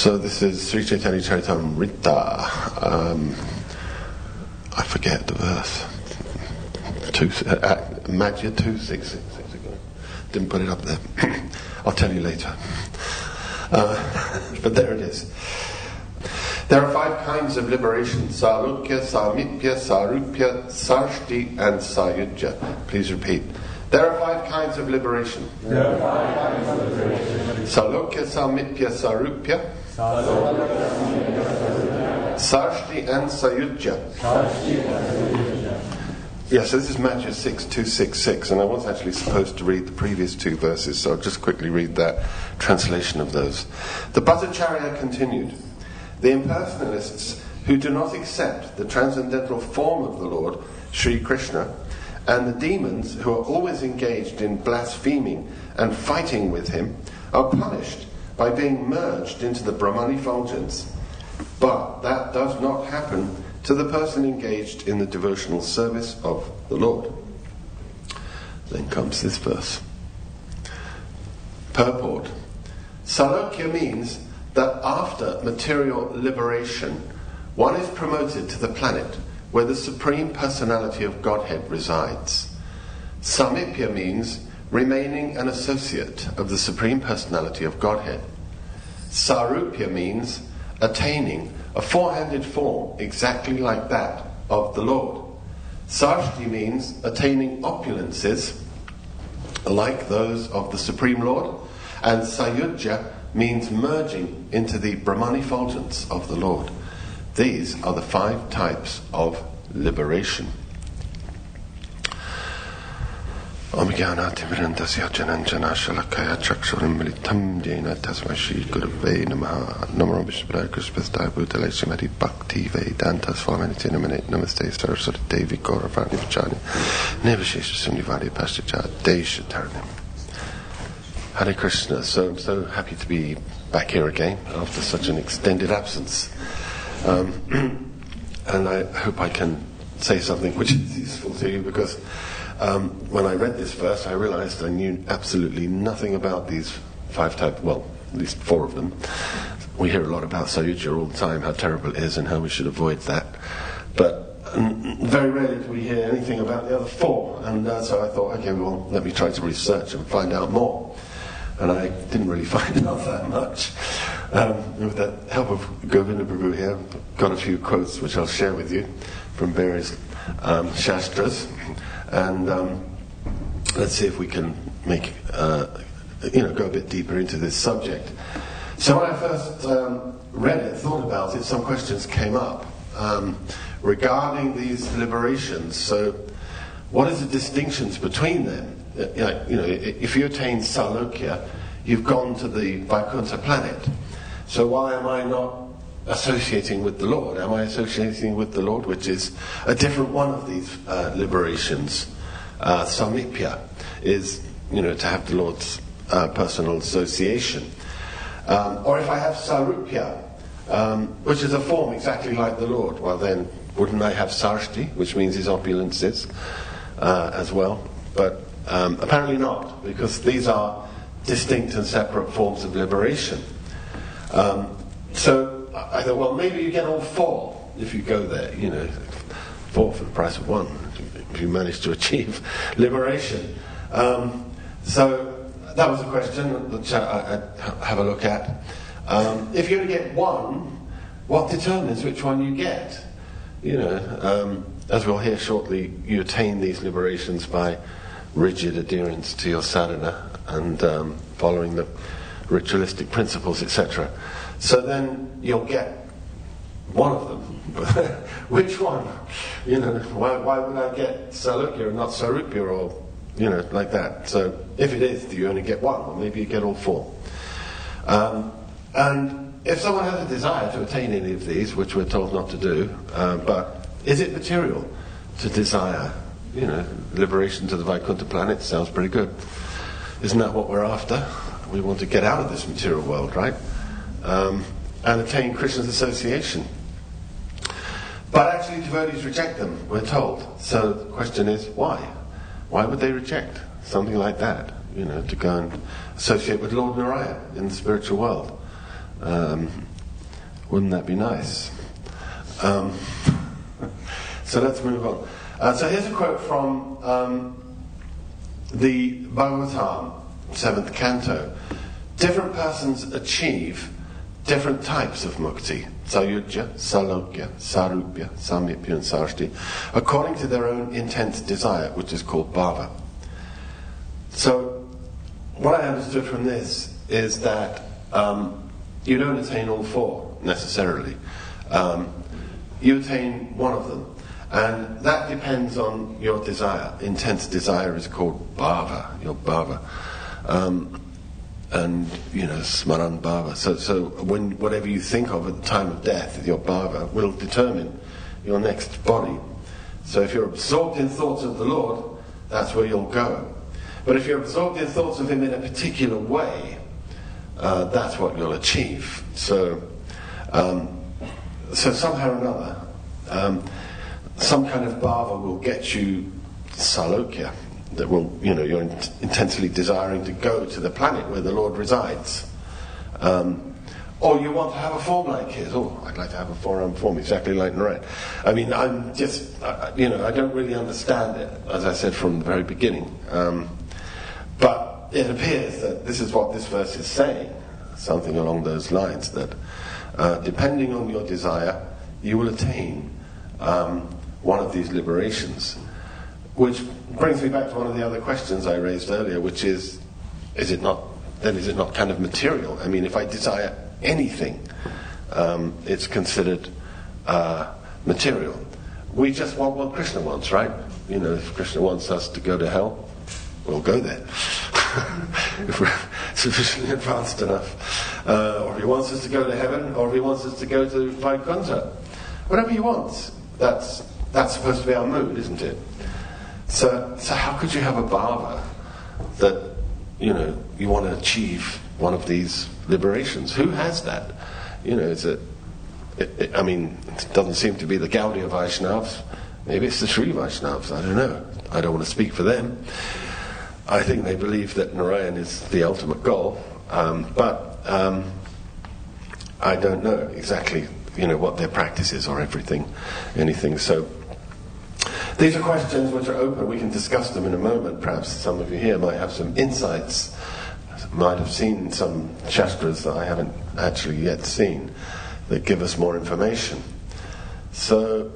So this is Sri Chaitanya Charitamrita. I forget the verse. Madhya 2.666. Didn't put it up there. I'll tell you later. But there it is. There are 5 kinds of liberation: Salukya, Samipya, Sarupya, Sarshti, and Sayujya. Please repeat. There are 5 kinds of liberation. Salukya, Samipya, Sarupya, Sarshti, and Sayujya. Yes, so this is Madhya 6.266, and I was actually supposed to read the previous 2 verses, so I'll just quickly read that translation of those. The Bhattacharya continued: the impersonalists who do not accept the transcendental form of the Lord, Sri Krishna, and the demons who are always engaged in blaspheming and fighting with him are punished by being merged into the Brahman effulgence. But that does not happen to the person engaged in the devotional service of the Lord. Then comes this verse. Purport. Salokya means that after material liberation, one is promoted to the planet where the Supreme Personality of Godhead resides. Samipya means remaining an associate of the Supreme Personality of Godhead. Sarupya means attaining a 4-handed form exactly like that of the Lord. Sarshti means attaining opulences like those of the Supreme Lord. And Sayujya means merging into the Brahman effulgence of the Lord. These are the 5 types of liberation. Om Jnanati Virantasya Jananjana Shalakaya Chakshurim Militam Jena Tasmai Shri Gurave Namaha Namo Vishnu Krishna Bhutale Srimati Bhakti Vedanta Swami Tinamane Namaste Saraswati Devi Gauravani Vijani Nevashesha Sundivadi Pastaja Deshatarnim. Hare Krishna. So I'm so happy to be back here again after such an extended absence. And I hope I can say something which is useful to you, because when I read this verse I realized I knew absolutely nothing about these 5 types, well, at least 4 of them. We hear a lot about Sayujya all the time, how terrible it is and how we should avoid that. But very rarely do we hear anything about the other 4. And so I thought, okay, well, let me try to research and find out more. And I didn't really find out that much. With the help of Govinda Prabhu here, I've got a few quotes which I'll share with you from various Shastras. And let's see if we can make, go a bit deeper into this subject. So when I first read it, thought about it, some questions came up regarding these liberations. So what is the distinctions between them? If you attain Salokya, you've gone to the Vaikuntha planet. So why am I not associating with the Lord? Am I associating with the Lord, which is a different one of these liberations? Samipya is, to have the Lord's personal association. Or if I have Sarupya, which is a form exactly like the Lord, well then, wouldn't I have Sarshti, which means his opulences as well? But apparently not, because these are distinct and separate forms of liberation. So I thought, well, maybe you get all 4 if you go there, 4 for the price of 1, if you manage to achieve liberation. So that was a question which I'd have a look at. If you only get 1, what determines which one you get? As we'll hear shortly, you attain these liberations by rigid adherence to your sadhana and following the ritualistic principles, etc. So then you'll get one of them. Which one? Why would I get Salukya and not Sarupya, or like that? So if it is that you only get 1, or maybe you get all 4. And if someone has a desire to attain any of these, which we're told not to do, but is it material to desire? Liberation to the Vaikuntha planet sounds pretty good. Isn't that what we're after? We want to get out of this material world, right? And attain Krishna's association. But actually devotees reject them, we're told. So the question is, why? Why would they reject something like that? To go and associate with Lord Narayana in the spiritual world? Wouldn't that be nice? So let's move on. So here's a quote from the Bhagavatam, 7th canto. Different persons achieve different types of mukti, sayujya, salokya, sarupya, samipya and sarshti, according to their own intense desire, which is called bhava. So what I understood from this is that you don't attain all four necessarily. You attain one of them, and that depends on your desire. Intense desire is called bhava, your bhava. And smaran bhava. So when whatever you think of at the time of death, your bhava will determine your next body. So if you're absorbed in thoughts of the Lord, that's where you'll go. But if you're absorbed in thoughts of Him in a particular way, that's what you'll achieve. So somehow or another, some kind of bhava will get you salokya. That will, you're intensely desiring to go to the planet where the Lord resides. Or you want to have a form like His. Oh, I'd like to have a four-armed form, exactly like Narayan. I mean, I'm just, I don't really understand it, as I said from the very beginning. But it appears that this is what this verse is saying, something along those lines, that depending on your desire, you will attain one of these liberations. Which brings me back to one of the other questions I raised earlier, which is it not kind of material? I mean, if I desire anything, it's considered material. We just want what Krishna wants, right? If Krishna wants us to go to hell, we'll go there. If we're sufficiently advanced enough. Or if He wants us to go to heaven, or if He wants us to go to Vaikuntha. Whatever He wants, that's supposed to be our mood, isn't it? So how could you have a bhava that, you want to achieve one of these liberations? Who has that? It doesn't seem to be the Gaudiya Vaishnavas. Maybe it's the Sri Vaishnavas, I don't know. I don't want to speak for them. I think they believe that Narayan is the ultimate goal, but I don't know exactly, what their practice is or anything. So these are questions which are open. We can discuss them in a moment. Perhaps some of you here might have some insights, might have seen some shastras that I haven't actually yet seen that give us more information. So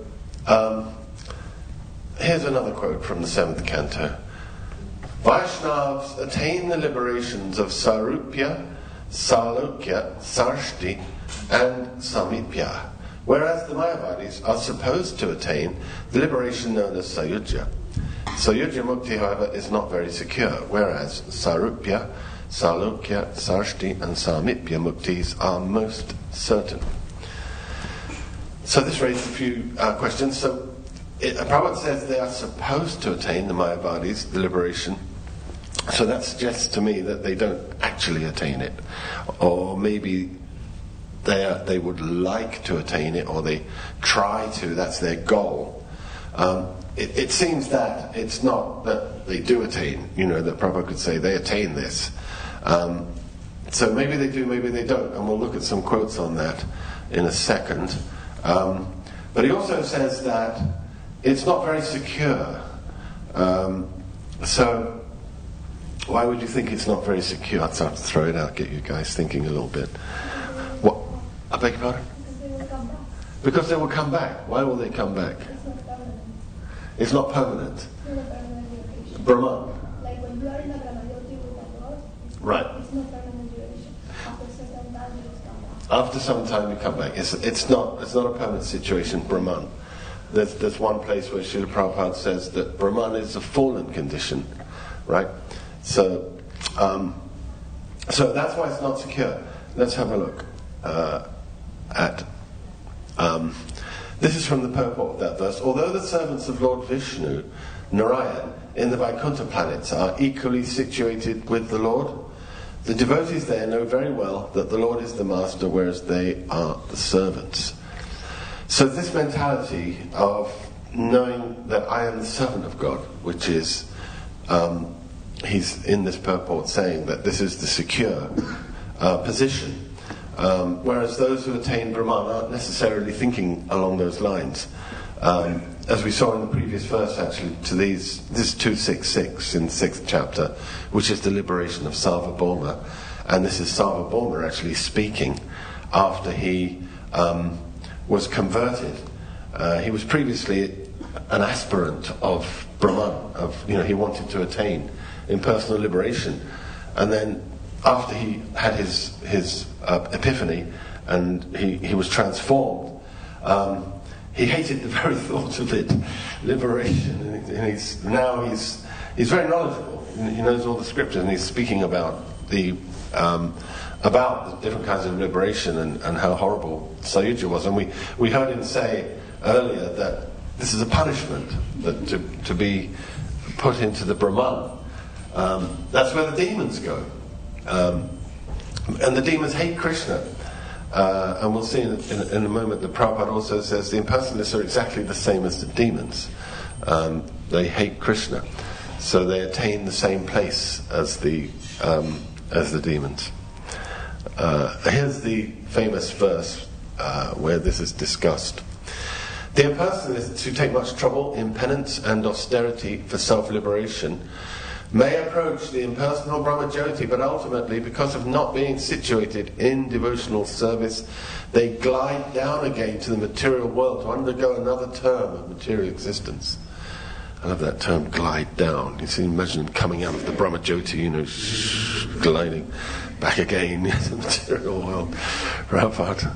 here's another quote from the 7th canto. Vaishnavas attain the liberations of Sarupya, Salokya, Sarshti and Samipya, whereas the Mayavadis are supposed to attain the liberation known as Sayujya. Sayujya Mukti, however, is not very secure, whereas Sarupya, Salokya, Sarshti and Samipya Muktis are most certain. So this raises a few questions. So Prabhupada says they are supposed to attain, the Mayavadis, the liberation. So that suggests to me that they don't actually attain it. Or maybe they would like to attain it, or they try to, that's their goal. It seems that it's not that they do attain, that Prabhupada could say they attain this. So maybe they do, maybe they don't, and we'll look at some quotes on that in a second. But he also says that it's not very secure. So why would you think it's not very secure? I'd start to throw it out, get you guys thinking a little bit. What? I beg your pardon? Because they will come back. Why will they come back? It's not permanent. Brahman. Like when you are in a Brahmayoti with the Lord, right. It's not permanent duration. After some time you come back. It's not a permanent situation, Brahman. There's one place where Srila Prabhupada says that Brahman is a fallen condition, right? So that's why it's not secure. Let's have a look at. This is from the purport of that verse. Although the servants of Lord Vishnu, Narayan, in the Vaikuntha planets are equally situated with the Lord, the devotees there know very well that the Lord is the master, whereas they are the servants. So this mentality of knowing that I am the servant of God, which is, he's in this purport saying that this is the secure position. Whereas those who attain Brahman aren't necessarily thinking along those lines. As we saw in the previous verse, actually, to this 266 in the 6th chapter, which is the liberation of Sarvabhauma. And this is Sarvabhauma actually speaking after he was converted. He was previously an aspirant of Brahman, he wanted to attain impersonal liberation. And then after he had his epiphany and he was transformed, he hated the very thought of it, liberation, and he's very knowledgeable. He knows all the scriptures, and he's speaking about the different kinds of liberation and how horrible Sayuja was. And we heard him say earlier that this is a punishment, that to be put into the Brahman. That's where the demons go, and the demons hate Krishna. And we'll see in a moment that Prabhupada also says the impersonalists are exactly the same as the demons. They hate Krishna, so they attain the same place as the demons. Here's the famous verse where this is discussed. The impersonalists who take much trouble in penance and austerity for self-liberation may approach the impersonal Brahmajyoti, but ultimately, because of not being situated in devotional service, they glide down again to the material world to undergo another term of material existence. I love that term, glide down. You see, imagine them coming out of the Brahmajyoti, gliding back again into the material world. Prabhupada.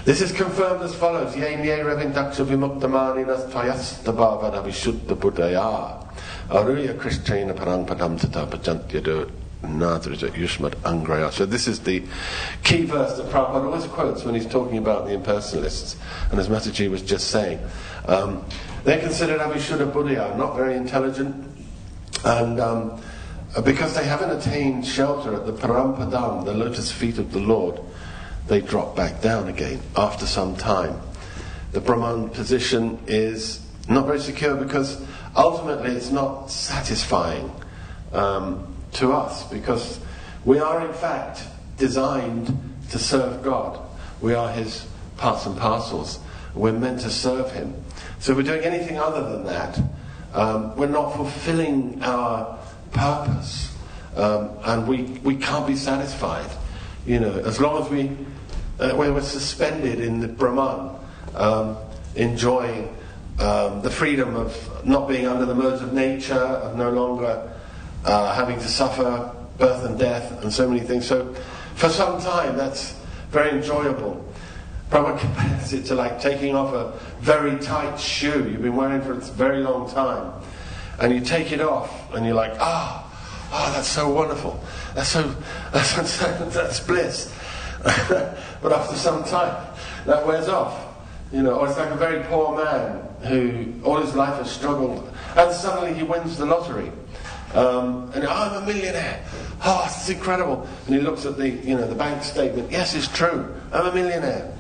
This is confirmed as follows: Ye nye revindaksha vimuktamaninas tvayastabhavana vishuddha buddhaya aruya krishtena parangpadam tata pajantyado nadrija yushmat angraya. So this is the key verse that Prabhupada always quotes when he's talking about the impersonalists. And as Mataji was just saying, they're considered avishuddha buddhaya, not very intelligent, and because they haven't attained shelter at the parampadam, the lotus feet of the Lord, they drop back down again after some time. The Brahman position is not very secure because ultimately it's not satisfying to us, because we are in fact designed to serve God. We are His parts and parcels. We're meant to serve Him. So if we're doing anything other than that, we're not fulfilling our purpose, and we can't be satisfied. As long as we're suspended in the Brahman, enjoying the freedom of not being under the modes of nature, of no longer having to suffer birth and death and so many things. So for some time that's very enjoyable. Prabhupada compares it to like taking off a very tight shoe you've been wearing for a very long time, and you take it off and you're like, that's so wonderful, that's bliss. But after some time that wears off. Or it's like a very poor man who all his life has struggled, and suddenly he wins the lottery, and I'm a millionaire. This is incredible. And he looks at the bank statement. Yes, it's true. I'm a millionaire.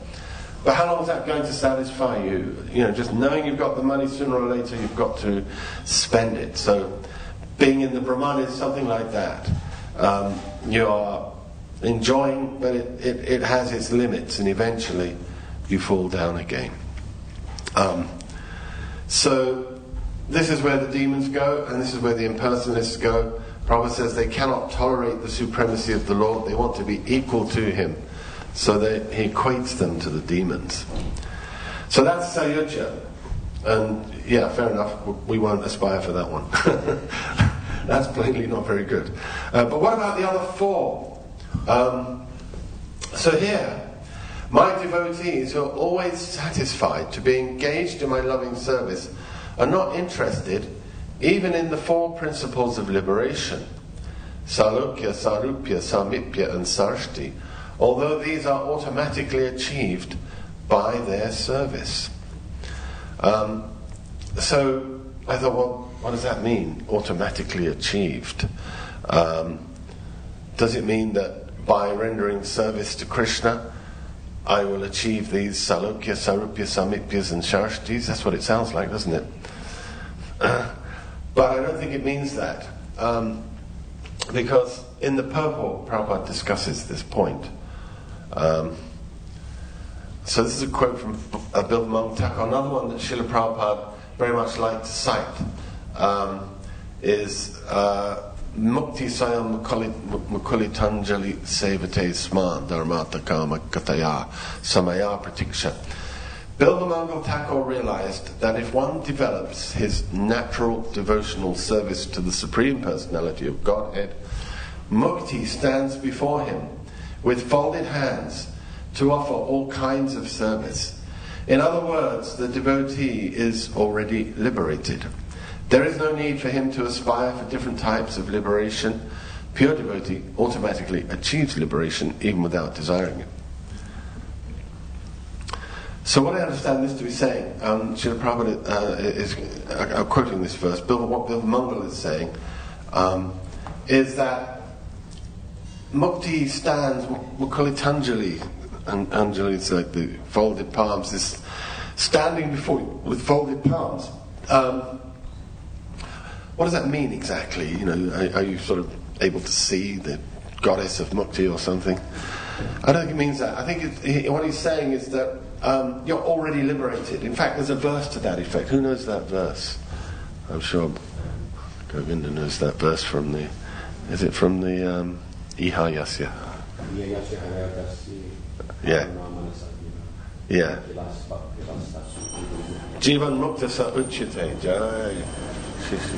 But how long is that going to satisfy you? Just knowing you've got the money, sooner or later you've got to spend it. So being in the Brahman is something like that. You are enjoying, but it has its limits, and eventually you fall down again. So this is where the demons go, and this is where the impersonalists go. Prabhupada says they cannot tolerate the supremacy of the Lord. They want to be equal to Him. So he equates them to the demons. So that's Sayuja. And yeah, fair enough, we won't aspire for that one. That's plainly not very good. But what about the other four? So here, my devotees who are always satisfied to be engaged in my loving service are not interested even in the four principles of liberation: Salukya, Sarupya, Samipya and Sarshti, although these are automatically achieved by their service. So I thought, well, what does that mean, automatically achieved? Does it mean that by rendering service to Krishna I will achieve these Salukya, Sarupya, Samipyas and Sarshtis? That's what it sounds like, doesn't it? But I don't think it means that, because in the purport Prabhupada discusses this point. So this is a quote from Bilvamangal Thakur. Another one that Srila Prabhupada very much liked to cite is Mukti Sayam Mukulitanjali Sevate Sma Dharmata Kama Kataya Samaya Pratiksha. Bilvamangal Thakur realized that if one develops his natural devotional service to the Supreme Personality of Godhead, Mukti stands before him with folded hands to offer all kinds of service. In other words, the devotee is already liberated. There is no need for him to aspire for different types of liberation. Pure devotee automatically achieves liberation even without desiring it. So what I understand this to be saying, Srila Prabhupada is quoting this verse, what Bilvamangal is saying, is that Mukti stands, Mukulitanjali, and Anjali is like the folded palms, is standing before you with folded palms. What does that mean exactly? You know, are you sort of able to see the goddess of Mukti or something? I don't think it means that. I think what he's saying is that you're already liberated. In fact, there's a verse to that effect. Who knows that verse? I'm sure Govinda knows that verse from the... Is it from the Iha Yasya? Yeah. Yeah. Jivan Mukta Sa Uchite Jai Shishi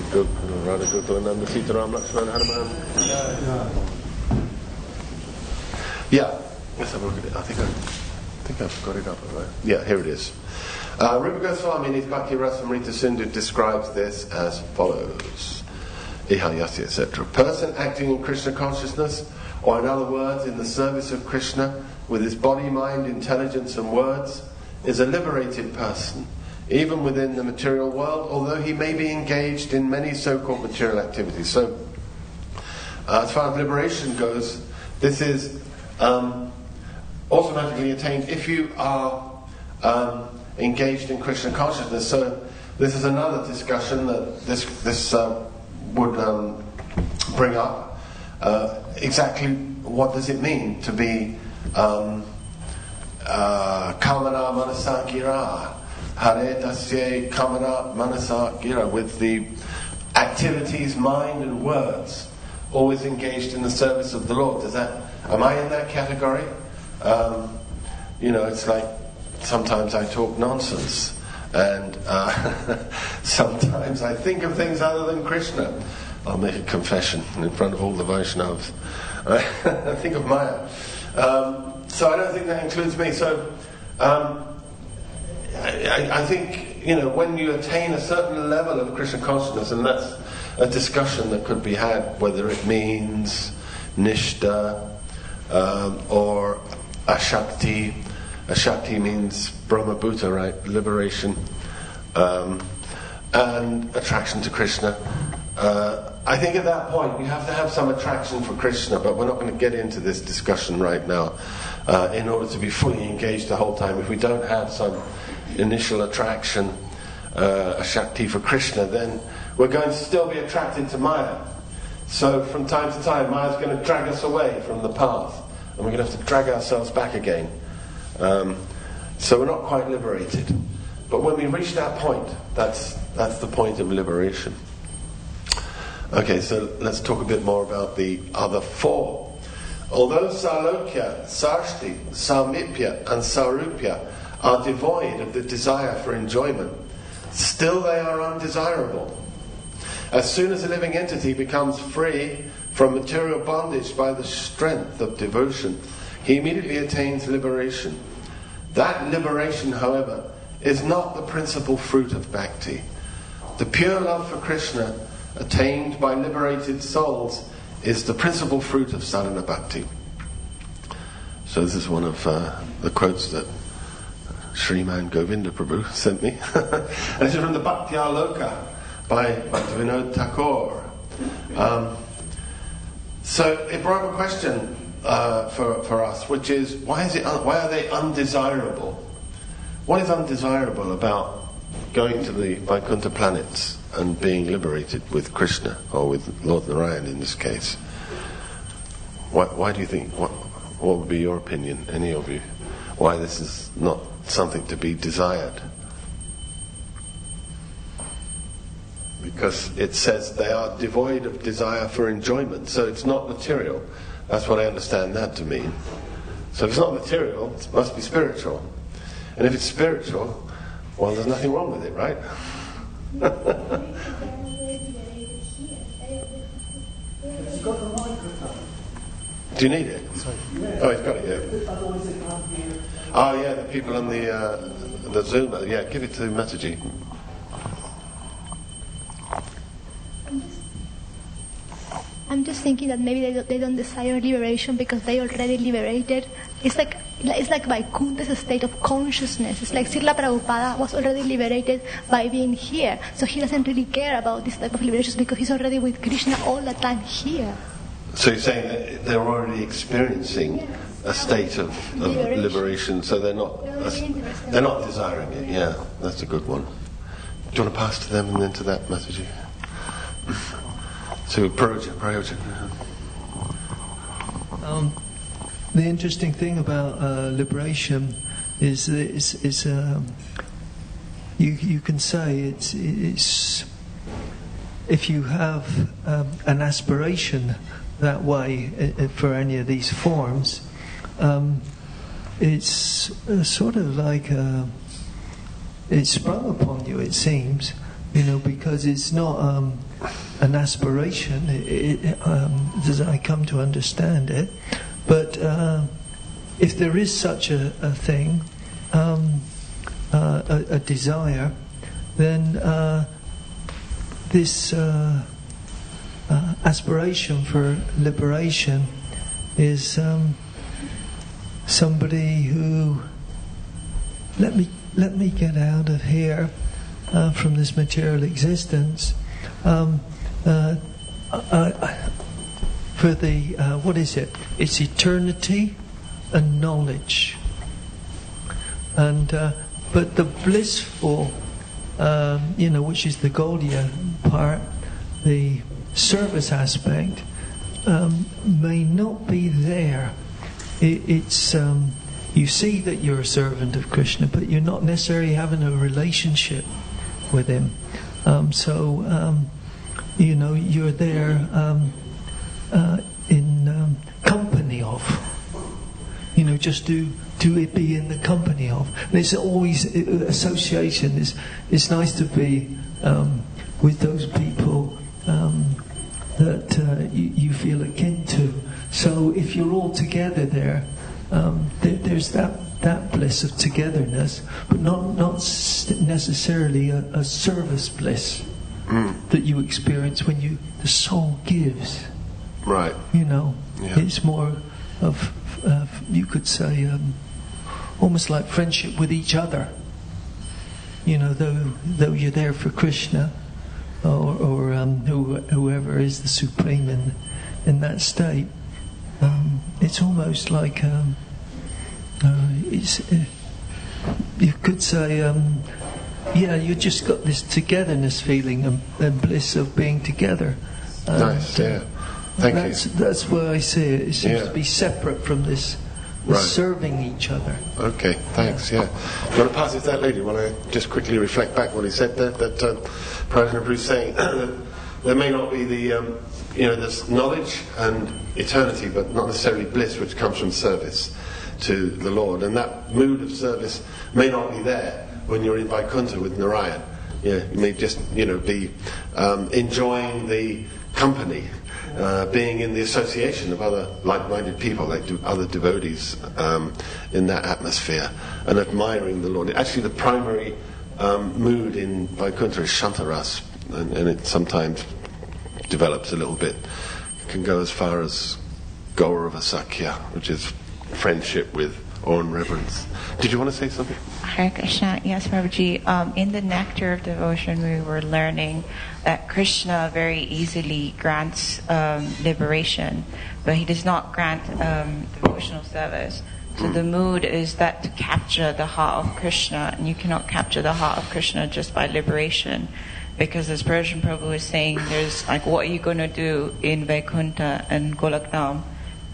Radha Gokulananda Sitaram Lakshman Hanuman. Yeah. Yes, I've looked at it. I think I've got it up, right? Yeah, here it is. Rupa Goswami in his Bhakti Rasamrita Sindhu describes this as follows. Iha Yasya, etc. Person acting in Krishna consciousness, or in other words, in the service of Krishna, with his body, mind, intelligence and words, is a liberated person, even within the material world, although he may be engaged in many so-called material activities. So, as far as liberation goes, this is automatically attained if you are engaged in Krishna consciousness. So, this is another discussion that this would bring up. Exactly what does it mean to be Kamana Manasa Gira, Hare Dasye Kamana Manasa Gira, with the activities, mind and words always engaged in the service of the Lord. Am I in that category? It's like sometimes I talk nonsense, and sometimes I think of things other than Krishna. I'll make a confession in front of all the Vaishnavas. I think of Maya. So I don't think that includes me. So I think, when you attain a certain level of Krishna consciousness, and that's a discussion that could be had, whether it means Nishta or Ashakti. Ashakti means Brahma Bhuta, right? Liberation. And attraction to Krishna. I think at that point you have to have some attraction for Krishna, but we're not going to get into this discussion right now. In order to be fully engaged the whole time, if we don't have some initial attraction, a Shakti for Krishna, then we're going to still be attracted to Maya. So from time to time, Maya's going to drag us away from the path, and we're going to have to drag ourselves back again. So we're not quite liberated. But when we reach that point, that's the point of liberation. Okay, so let's talk a bit more about the other four. Although Salokya, Sarshti, Samipya and Sarupya are devoid of the desire for enjoyment, still they are undesirable. As soon as a living entity becomes free from material bondage by the strength of devotion, he immediately attains liberation. That liberation, however, is not the principal fruit of bhakti. The pure love for Krishna attained by liberated souls is the principal fruit of sadhana bhakti. So this is one of the quotes that Sriman Govinda Prabhu sent me. And this is from the Bhakti Aloka by Bhaktivinoda Thakur. So it brought up a question for us, which is, why are they undesirable? What is undesirable about going to the Vaikuntha planets and being liberated with Krishna, or with Lord Narayan in this case? Why do you think? what would be your opinion, any of you? Why this is not something to be desired? Because it says they are devoid of desire for enjoyment, so it's not material. That's what I understand that to mean. So if it's not material, it must be spiritual. And if it's spiritual, well, there's nothing wrong with it, right? Do you need it? Oh, he's got it, yeah. Oh, yeah, the people on the Zoom. Yeah, give it to Mataji. I'm just thinking that maybe they don't desire liberation because they already liberated. It's like Vaikunta's state of consciousness. It's like Srila Prabhupada was already liberated by being here. So he doesn't really care about this type of liberations because he's already with Krishna all the time here. So you're saying that they're already experiencing a state of liberation, so they're not desiring it. Yeah, that's a good one. Do you want to pass to them and then to that message? So Prayoja. The interesting thing about liberation is you can say it's if you have an aspiration that way for any of these forms, it's sort of like it's sprung upon you, it seems, because it's not an aspiration, as I come to understand it. But if there is such a thing, a desire, then this aspiration for liberation is somebody who let me get out of here from this material existence. For the what is it? It's eternity and knowledge. And but the blissful, which is the Gaudiya part, the service aspect, may not be there. It's you see that you're a servant of Krishna, but you're not necessarily having a relationship with him. You're there in company of. Just do it be in the company of. And it's always association. It's nice to be with those people that you feel akin to. So if you're all together there, there's that bliss of togetherness, but not necessarily a service bliss that you experience when the soul gives. Right. It's more of you could say almost like friendship with each other. Though you're there for Krishna or whoever is the supreme in that state, it's almost like you could say you just got this togetherness feeling and bliss of being together. Nice, yeah. Thank you. That's where I see it. It seems to be separate from this serving each other. Okay, thanks, yeah. You want to pass it to that lady while I just quickly reflect back what he said there, that Prajna Bruce saying that there may not be there's knowledge and eternity, but not necessarily bliss, which comes from service to the Lord. And that mood of service may not be there when you're in Vaikuntha with Narayan. You may just, be enjoying the company, being in the association of other like-minded people, like other devotees in that atmosphere, and admiring the Lord. Actually, the primary mood in Vaikuntha is Shantaras, and it sometimes develops a little bit. It can go as far as Gaurava Sakhya, which is friendship with awe and reverence. Did you want to say something? Hare Krishna. Yes, Prabhuji. In the Nectar of Devotion, we were learning that Krishna very easily grants liberation, but he does not grant devotional service. So the mood is that to capture the heart of Krishna, and you cannot capture the heart of Krishna just by liberation. Because as Prabhu was saying, there's like, what are you going to do in Vaikuntha and Golakdam?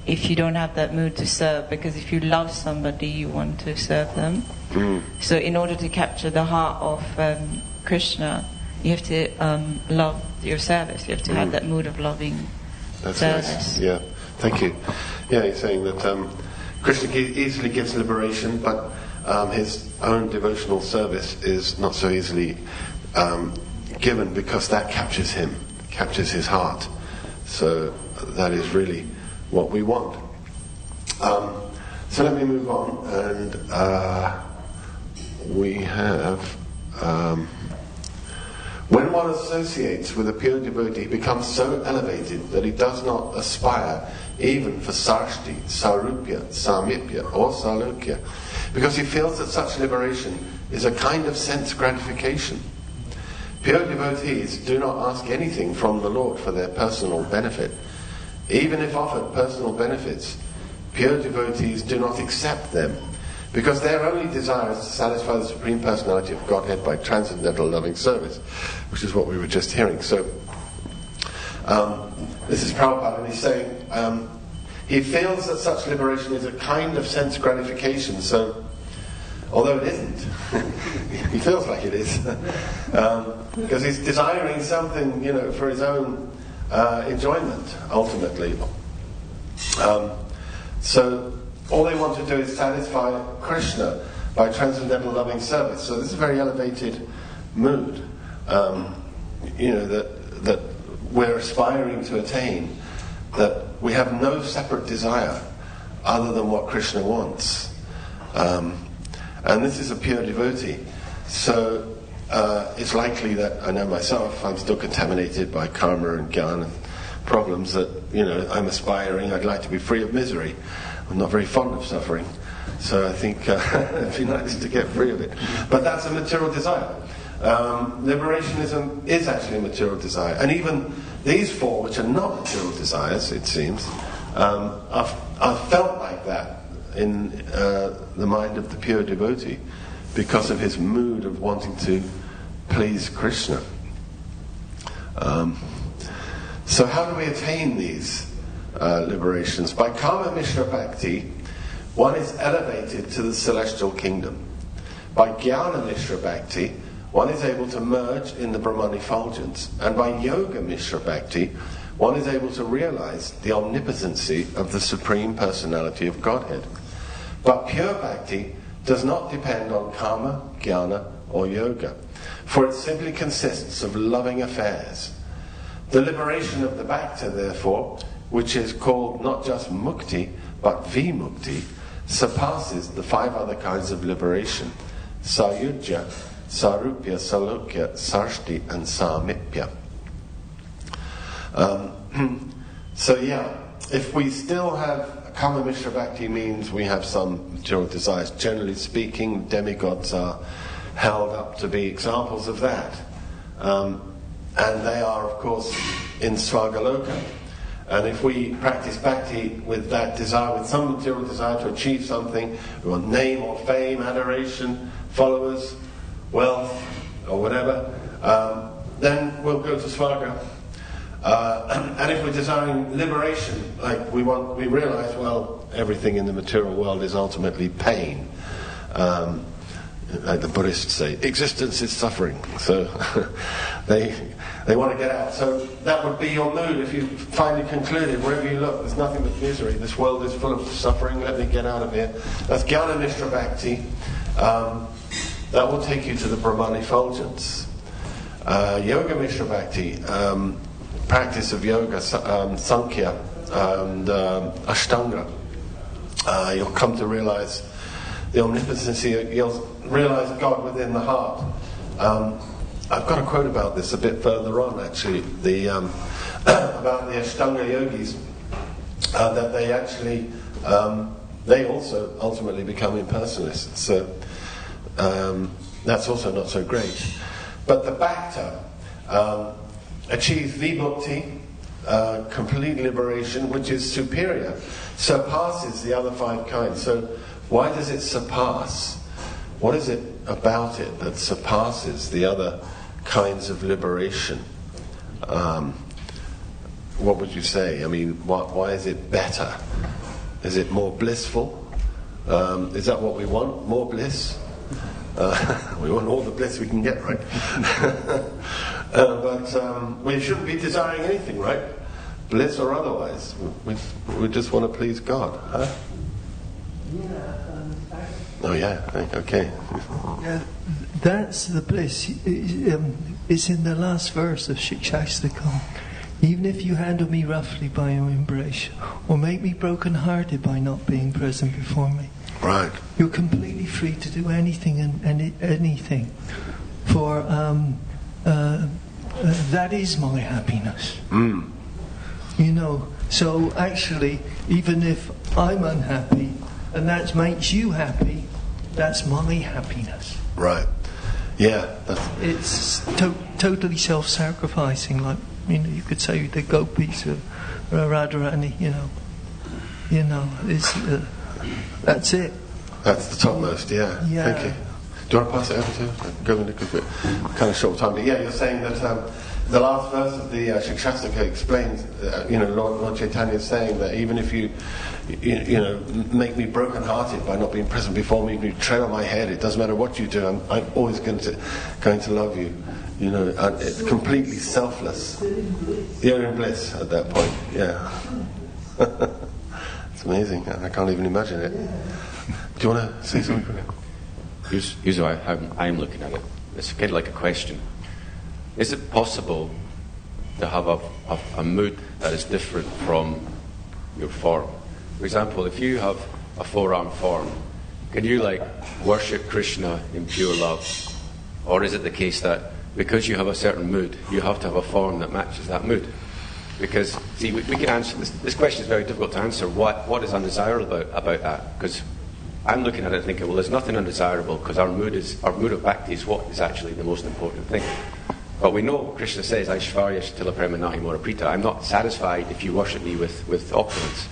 if you don't have that mood to serve, because if you love somebody, you want to serve them. So in order to capture the heart of Krishna, you have to love your service. You have to have that mood of loving service. Nice. Yeah, thank you. Yeah, he's saying that Krishna easily gives liberation, but his own devotional service is not so easily given, because that captures him, captures his heart. So that is really what we want. So let me move on, and we have when one associates with a pure devotee, he becomes so elevated that he does not aspire even for sarshti, sarupya, samipya or salokya, because he feels that such liberation is a kind of sense gratification. Pure devotees do not ask anything from the Lord for their personal benefit. Even if offered personal benefits, pure devotees do not accept them, because their only desire is to satisfy the Supreme Personality of Godhead by transcendental loving service, which is what we were just hearing. So, this is Prabhupada, and he's saying he feels that such liberation is a kind of sense gratification. So, although it isn't, he feels like it is, because he's desiring something, for his own enjoyment, ultimately. So all they want to do is satisfy Krishna by transcendental loving service. So this is a very elevated mood, that we're aspiring to attain, that we have no separate desire other than what Krishna wants. And this is a pure devotee. So it's likely that, I know myself, I'm still contaminated by karma and jnana and problems, that, I'm aspiring, I'd like to be free of misery. I'm not very fond of suffering, so I think it'd be nice to get free of it. But that's a material desire. Liberationism is actually a material desire. And even these four, which are not material desires, it seems, are felt like that in the mind of the pure devotee, because of his mood of wanting to please Krishna. So how do we attain these liberations? By Kama Mishra Bhakti, one is elevated to the celestial kingdom. By Jnana Mishra Bhakti, one is able to merge in the Brahman effulgence. And by Yoga Mishra Bhakti, one is able to realize the omnipotency of the Supreme Personality of Godhead. But pure Bhakti does not depend on karma, jnana or yoga, for it simply consists of loving affairs. The liberation of the Bhakta, therefore, which is called not just mukti, but vimukti, surpasses the 5 other kinds of liberation: sayujya, sarupya, salokya, sarshti, and samipya. If we still have Kama Mishra Bhakti, means we have some material desires. Generally speaking, demigods are held up to be examples of that. And they are, of course, in Svagaloka. And if we practice bhakti with that desire, with some material desire to achieve something, we want name or fame, adoration, followers, wealth, or whatever, then we'll go to Svaga. And if we're desiring liberation, like we realize, well, everything in the material world is ultimately pain. Like the Buddhists say, existence is suffering. So they want to get out. So that would be your mood if you finally concluded, wherever you look, there's nothing but misery. This world is full of suffering. Let me get out of here. That's Jnana Mishra Bhakti. That will take you to the Brahman effulgence. Yoga Mishra Bhakti, practice of yoga, Sankhya and Ashtanga. You'll come to realize the omnipotency, you'll realize God within the heart. I've got a quote about this a bit further on, actually, about the Ashtanga yogis, that they actually, they also ultimately become impersonalists. So that's also not so great. But the Bhakta achieves vibhukti, complete liberation, which is superior, surpasses the other 5 kinds. So why does it surpass? What is it about it that surpasses the other kinds of liberation? what would you say? I mean, why is it better? Is it more blissful? Is that what we want? More bliss? We want all the bliss we can get, right? But we shouldn't be desiring anything, right? Bliss or otherwise. We just want to please God, huh? Oh yeah, okay. Yeah, that's the bliss. It's in the last verse of Shikshastakam. Even if you handle me roughly by your embrace, or make me broken-hearted by not being present before me, right? You're completely free to do anything and anything. For that is my happiness. You know. So actually, even if I'm unhappy, and that makes you happy, that's my happiness. Right. Yeah. It's totally self-sacrificing. Like, you could say the gopis or Radharani. You know, it's that's it. That's the topmost. Yeah. Thank you. Do you want to pass it over to? I'm going to go kind of short time, but yeah, you're saying that the last verse of the Shikshashtaka explains. Lord Chaitanya is saying that even if you make me broken-hearted by not being present before me, if you tread on my head, it doesn't matter what you do. I'm always going to love you. It's completely selfless. You're in bliss at that point. Yeah. It's amazing. I can't even imagine it. Do you want to say something? Here's how I'm looking at it. It's kind of like a question. Is it possible to have a mood that is different from your form? For example, if you have a four-arm form, can you worship Krishna in pure love? Or is it the case that because you have a certain mood, you have to have a form that matches that mood? Because, see, we can answer this question is very difficult to answer. What is undesirable about that? Because I'm looking at it and thinking, well, there's nothing undesirable because our mood of bhakti is what is actually the most important thing. But we know Krishna says, Aishvarya Shatila Premanahi Mora Prita. I'm not satisfied if you worship me with opulence.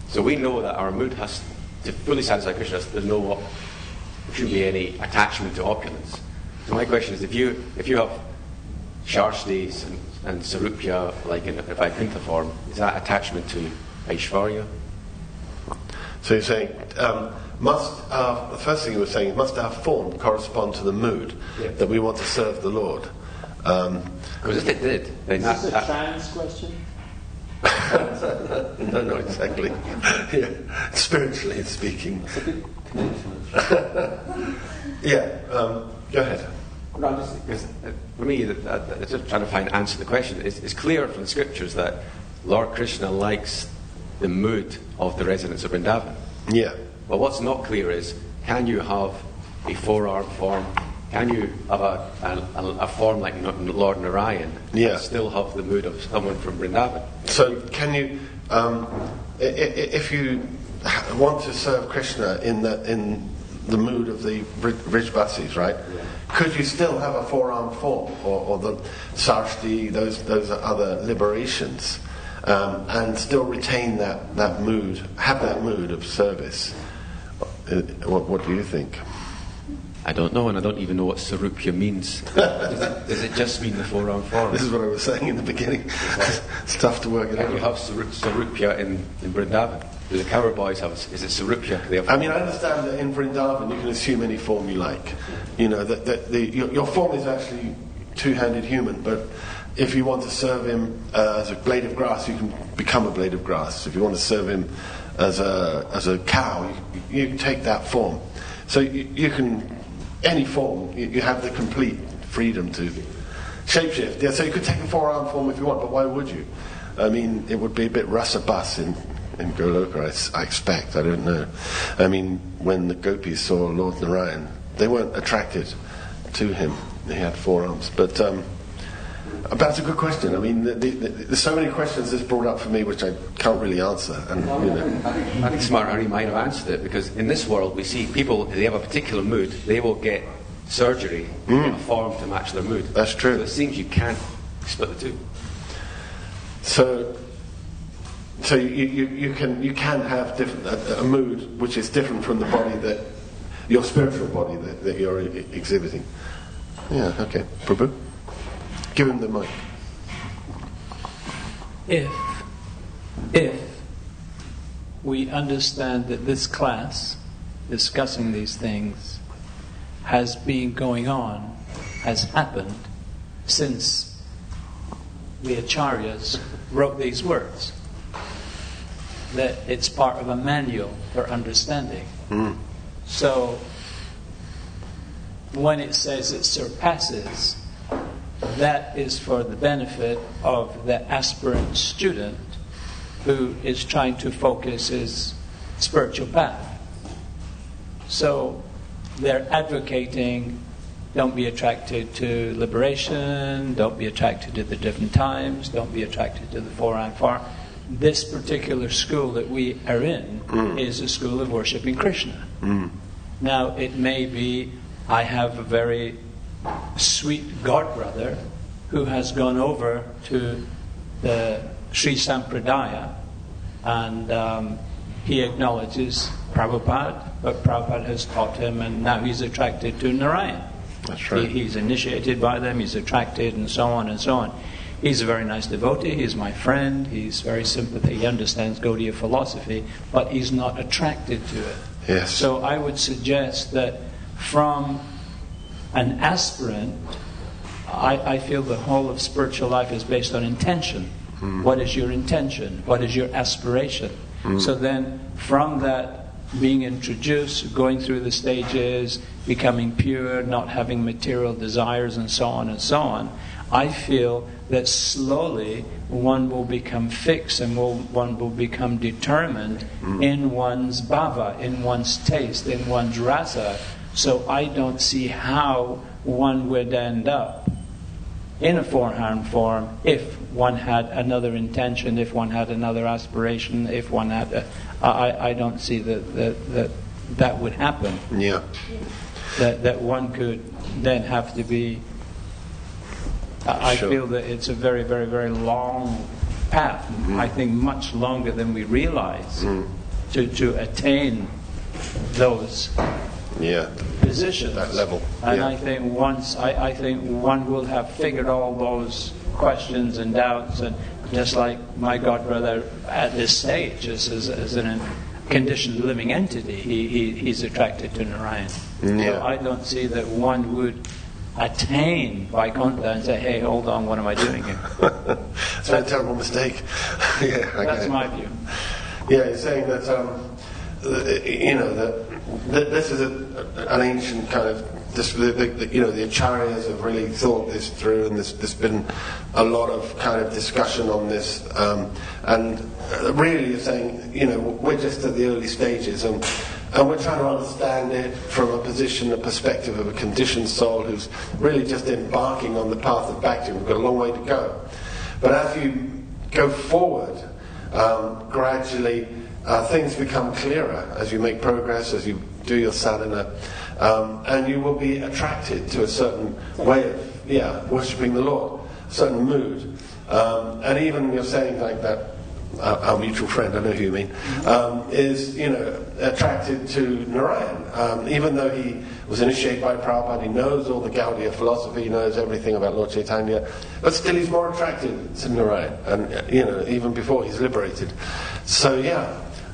So we know that our mood has to fully satisfy Krishna. There shouldn't be any attachment to opulence. So my question is, if you have Sharshtis and Sarupya like in a Vaikuntha form, is that attachment to Aishvarya? So you're saying, the first thing you were saying, must our form correspond to the mood that we want to serve the Lord? Because if it did, then is this a trans question? No, exactly. Yeah, spiritually speaking. It's a good connection. Go ahead. No, because for me, it's just trying to answer the question. It's clear from the scriptures that Lord Krishna likes the mood of the residents of Vrindavan. Yeah. But what's not clear is, can you have a four-arm form? Can you have a form like Lord Narayan and still have the mood of someone from Vrindavan? So can you, if you want to serve Krishna in the mood of the Vrijvasis, right? Yeah. Could you still have a four-arm form or the Sarshti, those other liberations, and still retain that mood, have that mood of service? What do you think? I don't know, and I don't even know what Sarupya means. Does it just mean the four-arm form? This is what I was saying in the beginning. It's tough to work it out. You have Sarupya in Vrindavan. Do the cowherd boys have? Is it Sarupya? I mean, I understand that in Vrindavan you can assume any form you like. Your form is actually two-handed human, but if you want to serve him as a blade of grass, you can become a blade of grass. If you want to serve him as a cow, you take that form. So you can, any form, you have the complete freedom to shapeshift. Yeah, so you could take a four-arm form if you want, but why would you? I mean, it would be a bit rasa-bus in Goloka, I expect. I don't know. I mean, when the gopis saw Lord Narayan, they weren't attracted to him. He had four arms. But that's a good question. I mean, there's so many questions that's brought up for me which I can't really answer. And I think Smart Hari might have answered it, because in this world we see people, they have a particular mood, they will get surgery, get a form to match their mood. That's true. So it seems you can't split the two. So you can have a mood which is different from the body that your spiritual body that you're exhibiting. Yeah. Okay. Prabhu, give him the mic. if we understand that this class, discussing these things, has been going on, has happened since the Acharyas wrote these words, that it's part of a manual for understanding. So when it says it surpasses, that is for the benefit of the aspirant student who is trying to focus his spiritual path. So they're advocating, don't be attracted to liberation, don't be attracted to the different times, don't be attracted to the four and far. This particular school that we are in is a school of worshipping Krishna. Now, it may be I have a very sweet godbrother who has gone over to the Sri Sampradaya, and he acknowledges Prabhupada, but Prabhupada has taught him, and now he's attracted to Narayan. That's right. He's initiated by them, he's attracted, and so on and so on. He's a very nice devotee, he's my friend, he's very sympathetic, he understands Gaudiya philosophy, but he's not attracted to it. Yes. So I would suggest that from an aspirant, I feel the whole of spiritual life is based on intention. What is your intention? What is your aspiration? So then from that, being introduced, going through the stages, becoming pure, not having material desires, and so on, I feel that slowly one will become fixed and one will become determined in one's bhava, in one's taste, in one's rasa. So I don't see how one would end up in a four-hand form if one had another intention, if one had another aspiration, if one had I don't see that would happen. Yeah. That one could then have to be... I Sure. feel that it's a very, very, very long path. I think much longer than we realize to attain those positions. That level. And I think I think one will have figured all those questions and doubts, and just like my godbrother at this stage is a conditioned living entity, he's attracted to Narayan. So I don't see that one would attain Vaikuntha and say, hey, hold on, what am I doing here? It's a terrible mistake. That's my view. Yeah, you're saying that that this is an ancient kind of the Acharyas have really thought this through, and there's been a lot of kind of discussion on this, and really you're saying we're just at the early stages, and we're trying to understand it from a perspective of a conditioned soul who's really just embarking on the path of bhakti. We've got a long way to go, but as you go forward, gradually things become clearer as you make progress, as you do your sadhana, and you will be attracted to a certain way of worshipping the Lord, a certain mood, and even you're saying like that. Our mutual friend, I know who you mean, is attracted to Narayan, even though he was initiated by Prabhupada. He knows all the Gaudiya philosophy, he knows everything about Lord Chaitanya, but still he's more attracted to Narayan, and even before he's liberated. So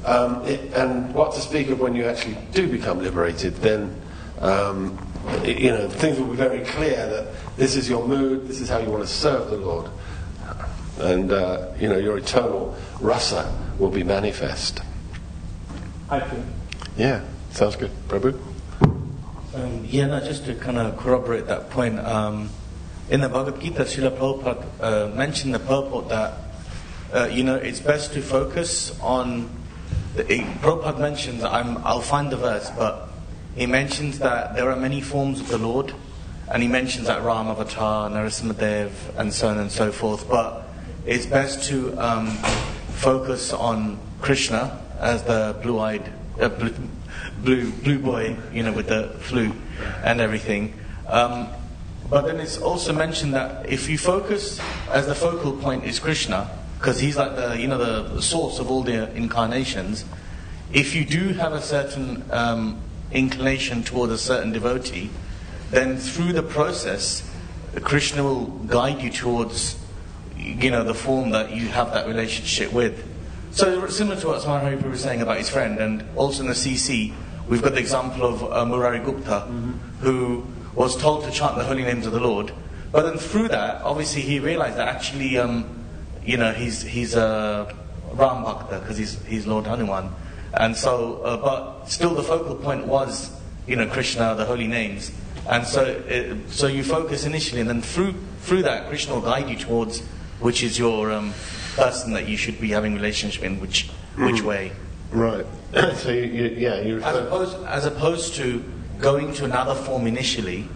and what to speak of when you actually do become liberated? Then things will be very clear that this is your mood, this is how you want to serve the Lord. And your eternal rasa will be manifest. I feel. Yeah, sounds good. Prabhu? Just to kind of corroborate that point, in the Bhagavad Gita, Srila Prabhupada mentioned the purport that it's best to focus on. Prabhupada mentions, I'll find the verse, but he mentions that there are many forms of the Lord, and he mentions that Ram Avatar, Narasimhadev, and so on and so forth. But it's best to focus on Krishna as the blue-eyed, blue boy, with the flute and everything. But then it's also mentioned that if you focus as the focal point is Krishna, because he's like the source of all the incarnations. If you do have a certain inclination toward a certain devotee, then through the process, Krishna will guide you towards the form that you have that relationship with. So similar to what Swaminarayan was saying about his friend, and also in the CC, we've got the example of Murari Gupta, who was told to chant the holy names of the Lord, but then through that, obviously he realized that actually, he's a Ram Bhakta because he's Lord Hanuman, and so, but still the focal point was, Krishna, the holy names, and so you focus initially, and then through that, Krishna will guide you towards which is your person that you should be having relationship in, which way. Right. So you as opposed to going to another form initially,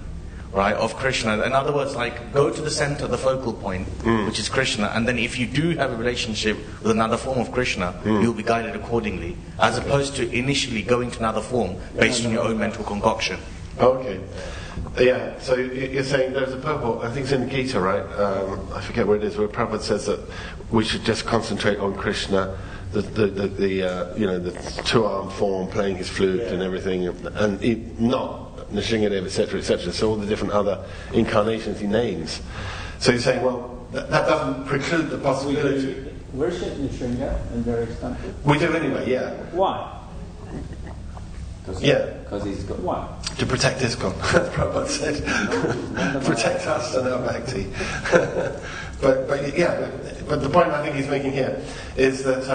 right, of Krishna. In other words, like go to the center, the focal point, which is Krishna, and then if you do have a relationship with another form of Krishna, you'll be guided accordingly, as opposed to initially going to another form based on your own mental concoction. Okay. Yeah, so you're saying there's a purport, I think it's in the Gita, right? I forget where it is, where Prabhupada says that we should just concentrate on Krishna, the two-arm form, playing his flute and everything, and not Nrsimhadev, etc., etc. So all the different other incarnations he names. So you're saying, well, that doesn't preclude the possibility. We worship Nrsimha in various countries. We do anyway, yeah. Why? Because he's got... Why? To protect ISKCON, Prabhupada said. Protect us and our bhakti. but the point I think he's making here is that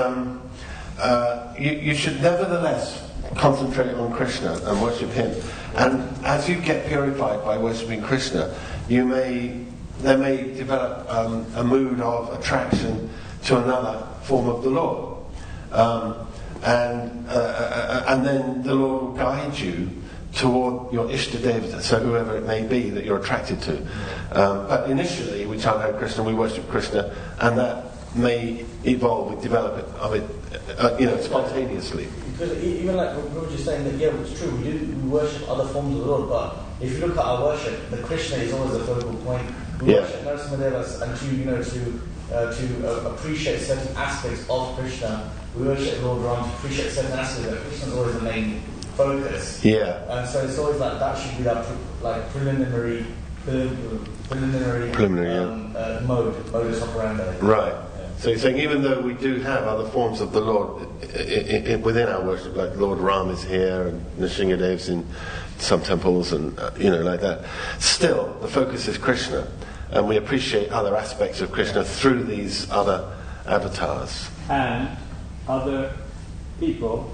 you should nevertheless concentrate on Krishna and worship him. And as you get purified by worshipping Krishna, there may develop a mood of attraction to another form of the Lord. And then the Lord will guide you toward your Ishta Devata, so whoever it may be that you're attracted to. But initially, we chant Hare Krishna, we worship Krishna, and that may evolve, develop spontaneously. Because even like we were just saying that, yeah, it's true, we worship other forms of the Lord, but if you look at our worship, the Krishna is always the focal point. We worship Nrsimhadev, and to appreciate certain aspects of Krishna, we worship Lord Ram to appreciate certain aspects, but Krishna is always the main focus. Yeah. And so it's always like that should be that preliminary modus operandi. Right. So you're saying even though we do have other forms of the Lord within our worship, like Lord Ram is here and Nrsimhadev's in some temples and like that, still the focus is Krishna, and we appreciate other aspects of Krishna through these other avatars. And other people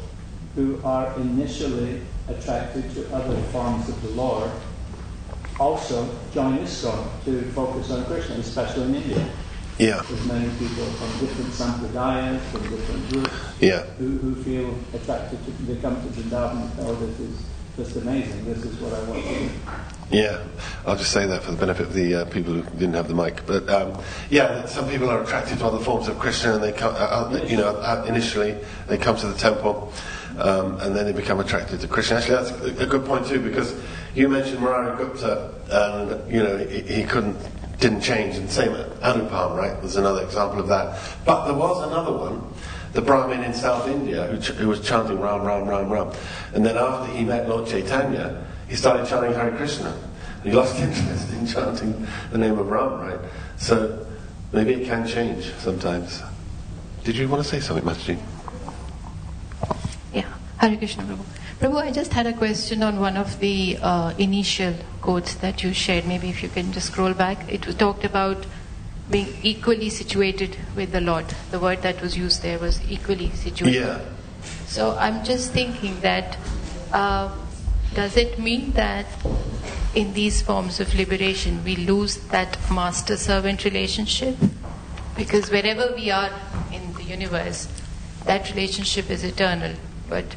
who are initially attracted to other forms of the Lord also join ISKCON to focus on Krishna, especially in India. Yeah. There's many people from different sampradayas, from different groups, who feel attracted to, they come to Vrindavan and oh, this is just amazing, this is what I want to do. Yeah, I'll just say that for the benefit of the people who didn't have the mic. But some people are attracted to other forms of Krishna, and they come, initially they come to the temple, and then they become attracted to Krishna. Actually, that's a good point too, because you mentioned Murari Gupta, and he didn't change, and same Anupam, right? There's another example of that. But there was another one, the Brahmin in South India, who was chanting Ram, Ram, Ram, Ram, and then after he met Lord Chaitanya, he started chanting Hare Krishna. He lost interest in chanting the name of Ram, right? So maybe it can change sometimes. Did you want to say something, Mataji? Yeah, Hare Krishna, Prabhu. Prabhu, I just had a question on one of the initial quotes that you shared. Maybe if you can just scroll back. It talked about being equally situated with the Lord. The word that was used there was equally situated. Yeah. So I'm just thinking that does it mean that in these forms of liberation we lose that master-servant relationship? Because wherever we are in the universe, that relationship is eternal. But,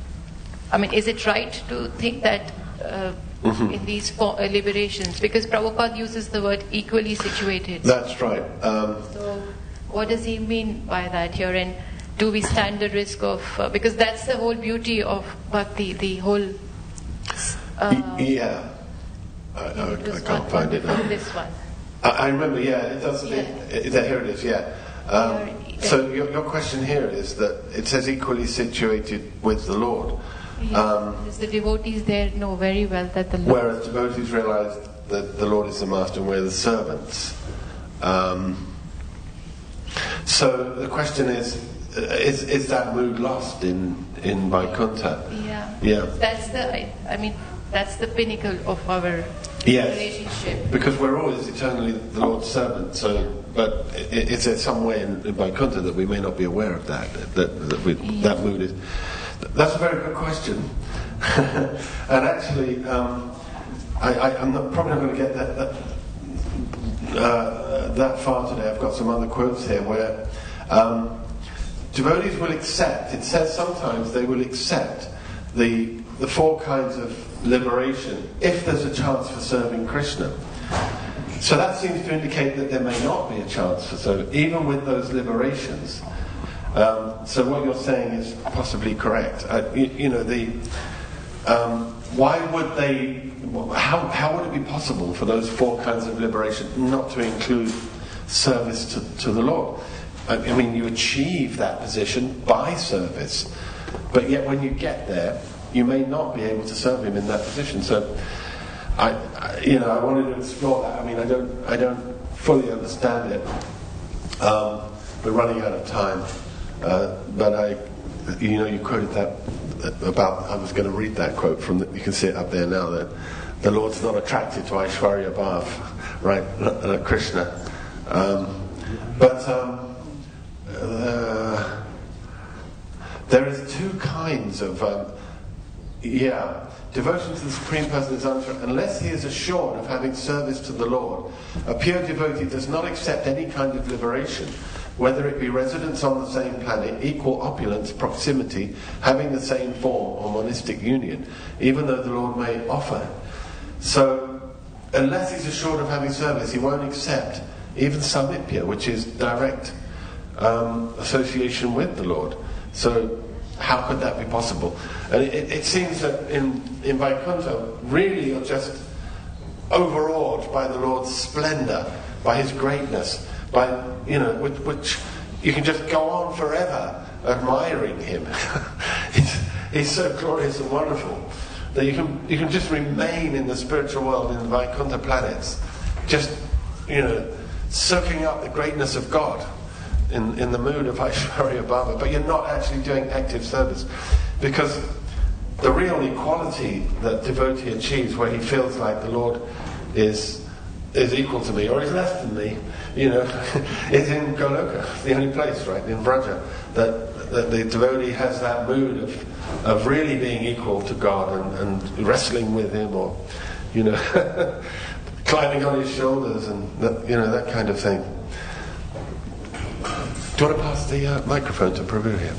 I mean, is it right to think that in these liberations? Because Prabhupada uses the word equally situated. That's right. So what does he mean by that here? And do we stand the risk of... because that's the whole beauty of bhakti, the whole... I can't find it now. This one. I remember, it does. Yeah. Here it is, yeah. So your question here is that it says equally situated with the Lord. Because the devotees there know very well that the Lord... Whereas devotees realize that the Lord is the master and we're the servants. So the question is that mood lost in Vaikuntha? Yeah. That's the pinnacle of our relationship. Because we're always eternally the Lord's servant. So, but is there some way in Vaikuntha that we may not be aware of that that mood is? That's a very good question. And actually, I'm probably not going to get that far today. I've got some other quotes here where devotees will accept. It says sometimes they will accept the four kinds of liberation if there's a chance for serving Krishna. So that seems to indicate that there may not be a chance for serving, even with those liberations. So what you're saying is possibly correct. Why would they? How would it be possible for those four kinds of liberation not to include service to the Lord? I mean, you achieve that position by service, but yet when you get there, you may not be able to serve Him in that position. So, I wanted to explore that. I mean, I don't fully understand it. We're running out of time, but you quoted that about. I was going to read that quote from. You can see it up there now. That the Lord's not attracted to Aishwarya Bhav, right? Krishna, but there is two kinds of. Devotion to the Supreme Person is unless he is assured of having service to the Lord. A pure devotee does not accept any kind of liberation, whether it be residence on the same planet, equal opulence, proximity, having the same form, or monistic union, even though the Lord may offer. So, unless he's assured of having service, he won't accept even samipya, which is direct association with the Lord. So, how could that be possible? And it seems that in Vaikuntha, really you're just overawed by the Lord's splendour, by His greatness, by which you can just go on forever admiring Him. He's so glorious and wonderful that you can just remain in the spiritual world in the Vaikuntha planets, just soaking up the greatness of God. In the mood of Aishwarya Bhava, but you're not actually doing active service, because the real equality that devotee achieves, where he feels like the Lord is equal to me or is less than me, is in Goloka, the only place, right, in Vraja, that the devotee has that mood of really being equal to God and wrestling with Him, or climbing on His shoulders and that kind of thing. Do you want to pass the microphone to Prabhu here?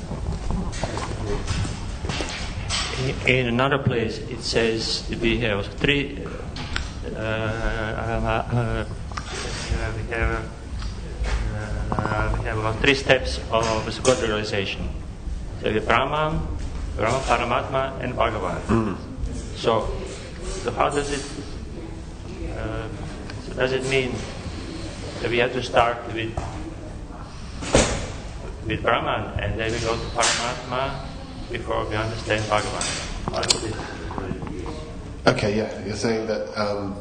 In another place, it says we have three. We have about three steps of God realization. So the Brahman, Paramatma, and Bhagavan. So how does it? Does it mean that we have to start with Brahman, and then we go to Paramatma before we understand Bhagavan? Okay, you're saying that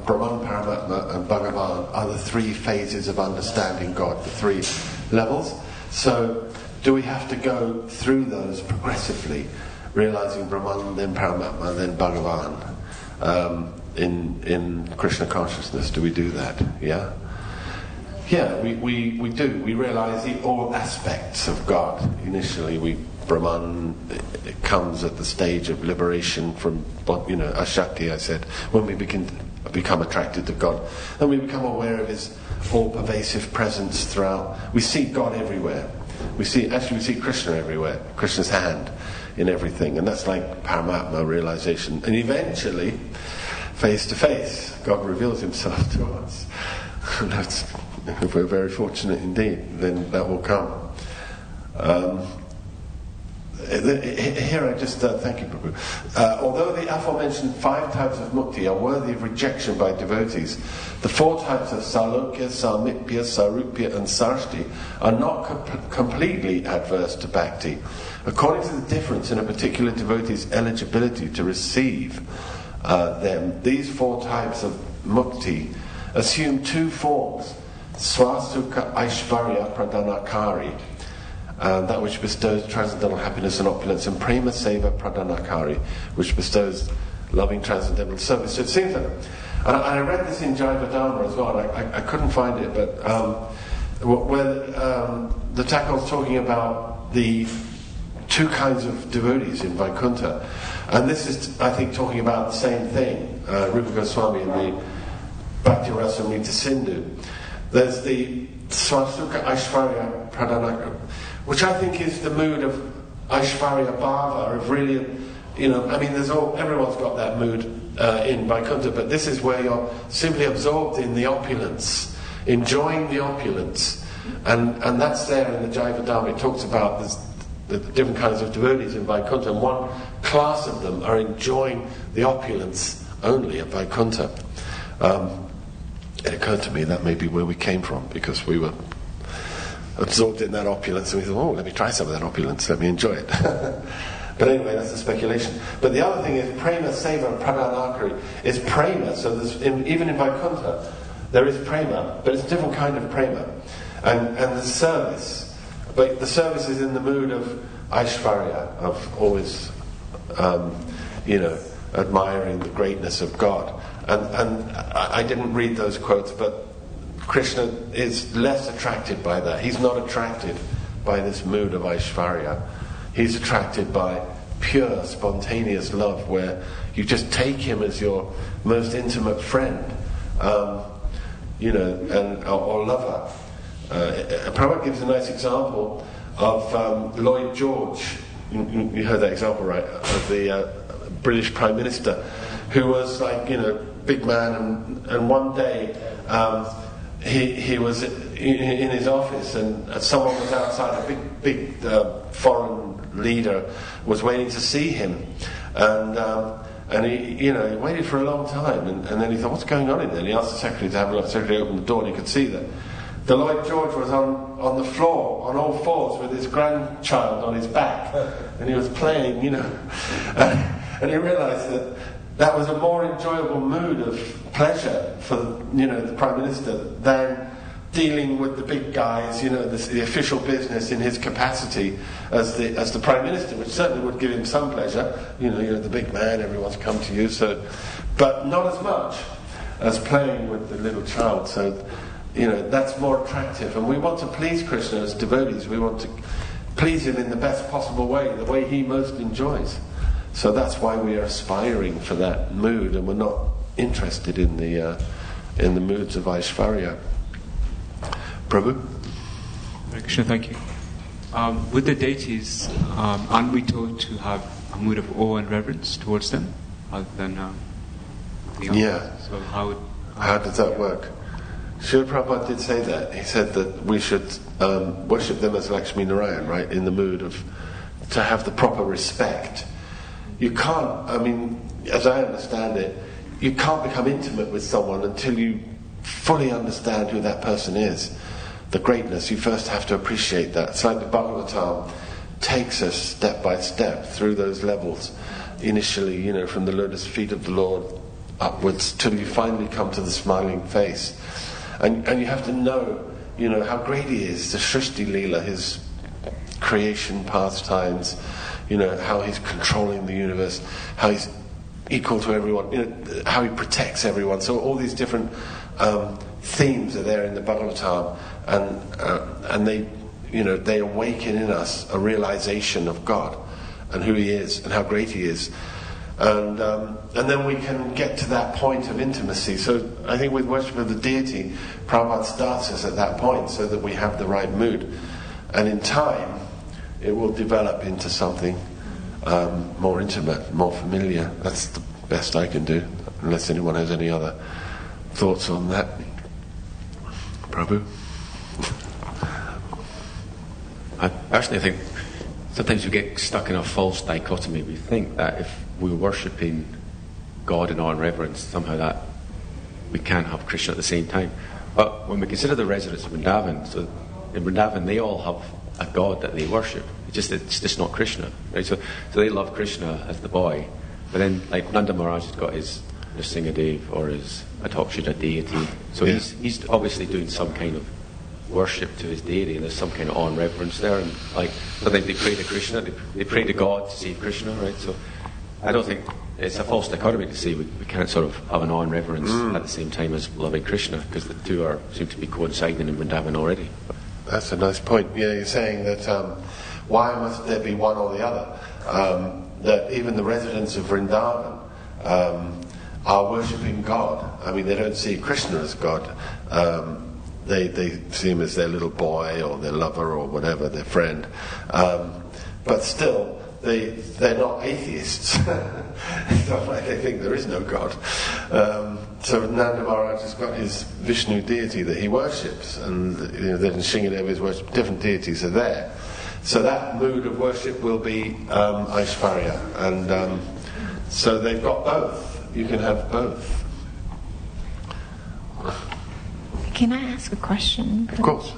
Brahman, Paramatma and Bhagavan are the three phases of understanding God, the three levels. So do we have to go through those progressively, realizing Brahman, then Paramatma, then Bhagavan in Krishna consciousness? Do we do that? Yeah? Yeah, we do. We realize all aspects of God. Initially, Brahman, it comes at the stage of liberation from, Ashakti, I said, when we become attracted to God. Then we become aware of His all-pervasive presence throughout. We see God everywhere. We see Krishna everywhere, Krishna's hand in everything. And that's like Paramatma realization. And eventually, face to face, God reveals Himself to us. And that's... If we're very fortunate indeed, then that will come. Here I just thank you, Prabhu. Although the aforementioned 5 types of mukti are worthy of rejection by devotees, the 4 types of salokya, samipya, sarupya and sarshti are not completely adverse to bhakti. According to the difference in a particular devotee's eligibility to receive them, these 4 types of mukti assume 2 forms. Swasukha Aishvarya Pradhanakari, that which bestows transcendental happiness and opulence, and Prema Seva Pradhanakari, which bestows loving transcendental service. So it seems that, and I read this in Jiva Dharma as well, I couldn't find it, but where the Thakur's talking about the two kinds of devotees in Vaikuntha, and this is, I think, talking about the same thing, Rupa Goswami in the Bhakti Rasamrita Sindhu. There's the Swasukha Aishvarya Pradhanakari, which I think is the mood of Aishvarya Bhava, of really, everyone's got that mood in Vaikuntha, but this is where you're simply absorbed in the opulence, enjoying the opulence, and that's there in the Jiva Dharma. It talks about the different kinds of devotees in Vaikuntha, and one class of them are enjoying the opulence only at Vaikuntha. It occurred to me that may be where we came from, because we were absorbed in that opulence, and we thought, let me try some of that opulence, let me enjoy it. But anyway, that's a speculation. But the other thing is Prema Seva Pradhanakari is Prema, so even in Vaikuntha there is Prema, but it's a different kind of Prema. And the service, but the service is in the mood of Aishvarya, of always admiring the greatness of God. And I didn't read those quotes, but Krishna is less attracted by that. He's not attracted by this mood of Aishvarya. He's attracted by pure, spontaneous love, where you just take him as your most intimate friend, or lover. Prabhupada gives a nice example of Lloyd George. You heard that example, right? Of the British Prime Minister, who was big man, and one day he was in his office, and someone was outside, a big foreign leader was waiting to see him, and he waited for a long time, and then he thought, what's going on in there? And he asked the secretary to have a look. The secretary opened the door, and he could see that the Lloyd George was on the floor on all fours with his grandchild on his back, and he was playing, and he realised that was a more enjoyable mood of pleasure for the Prime Minister than dealing with the big guys, the official business in his capacity as the Prime Minister, which certainly would give him some pleasure. You're the big man, everyone's come to you, but not as much as playing with the little child. So, that's more attractive, and we want to please Krishna as devotees. We want to please him in the best possible way, the way he most enjoys. So that's why we are aspiring for that mood, and we're not interested in the moods of Aishvarya. Prabhu? Krishna, thank you. With the deities, aren't we told to have a mood of awe and reverence towards them, other than the others? Yeah. So how does that work? Srila Prabhupada did say that. He said that we should worship them as Lakshmi Narayan, right? In the mood to have the proper respect. You can't, as I understand it, you can't become intimate with someone until you fully understand who that person is. The greatness, you first have to appreciate that. It's like the Bhagavatam takes us step by step through those levels. Initially, from the lotus feet of the Lord upwards till you finally come to the smiling face. And you have to know, how great he is, the Srishti Lila, his creation pastimes, how he's controlling the universe, how he's equal to everyone, how he protects everyone. So all these different themes are there in the Bhagavatam, and they awaken in us a realization of God and who he is and how great he is. And then we can get to that point of intimacy. So I think with worship of the deity, Prabhupada starts us at that point so that we have the right mood. And in time, it will develop into something more intimate, more familiar. That's the best I can do, unless anyone has any other thoughts on that. Prabhu? I personally think sometimes we get stuck in a false dichotomy. We think that if we're worshipping God in awe and reverence, somehow that we can't have Krishna at the same time. But when we consider the residents of Vrindavan, so in Vrindavan they all have a God that they worship. It's just not Krishna, right? So they love Krishna as the boy, but then like Nanda Maharaj has got his Nrsingadev or his Atokshita deity. So he's obviously doing some kind of worship to his deity, and there's some kind of awe and reverence there. And like, I think they pray to Krishna, they pray to God to save Krishna, right? So I don't think it's a false dichotomy to say we can't sort of have an awe and reverence at the same time as loving Krishna, because the two seem to be coinciding in Vrindavan already. That's a nice point. Yeah, you're saying that why must there be one or the other? That even the residents of Vrindavan are worshipping God. I mean, they don't see Krishna as God. They see him as their little boy or their lover or whatever, their friend. But still, they're not atheists. It's not like they think there is no God. So Nanda Maharaj has got his Vishnu deity that he worships, and then Nrsingadev is worshipped. Different deities are there. So that mood of worship will be Aishvarya, and so they've got both. You can have both. Can I ask a question? Of course.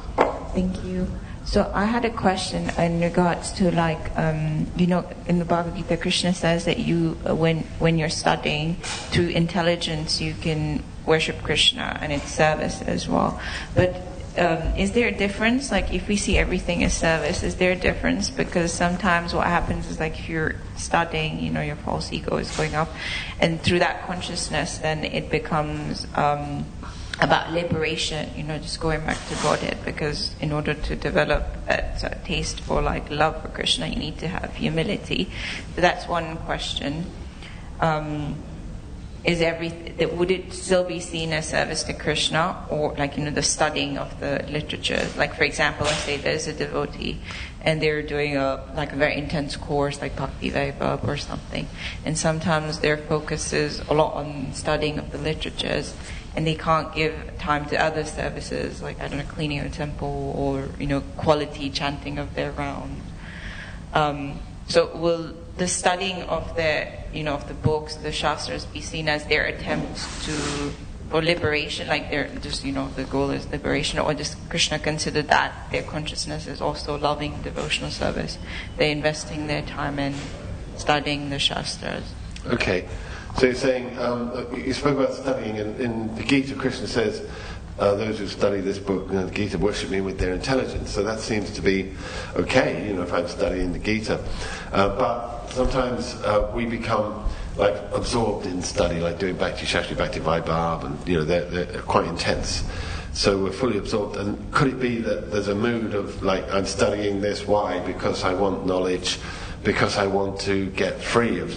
Thank you. So I had a question in regards to in the Bhagavad Gita, Krishna says that you, when you're studying, through intelligence you can worship Krishna and its service as well. But is there a difference? Like, if we see everything as service, is there a difference? Because sometimes what happens is, like, if you're studying, your false ego is going up, and through that consciousness, then it becomes about liberation, just going back to Godhead, because in order to develop that taste for love for Krishna, you need to have humility. So that's one question. Would it still be seen as service to Krishna, or the studying of the literature? Like, for example, let's say there's a devotee and they're doing a very intense course like Bhakti Vaibhav or something, and sometimes their focus is a lot on studying of the literatures, and they can't give time to other services, like, I don't know, cleaning a temple or, quality chanting of their round. So will the studying of of the books, the Shastras, be seen as their attempts for liberation, like they're just, the goal is liberation, or does Krishna consider that their consciousness is also loving devotional service? They're investing their time in studying the Shastras. Okay. So you're saying, you spoke about studying, and in the Gita, Krishna says, those who study this book, the Gita, worship me with their intelligence. So that seems to be okay, if I'm studying the Gita. But sometimes we become absorbed in study, like doing Bhakti Shastri, Bhakti Vaibhav, and they're quite intense. So we're fully absorbed. And could it be that there's a mood of I'm studying this? Why? Because I want knowledge. Because I want to get free of,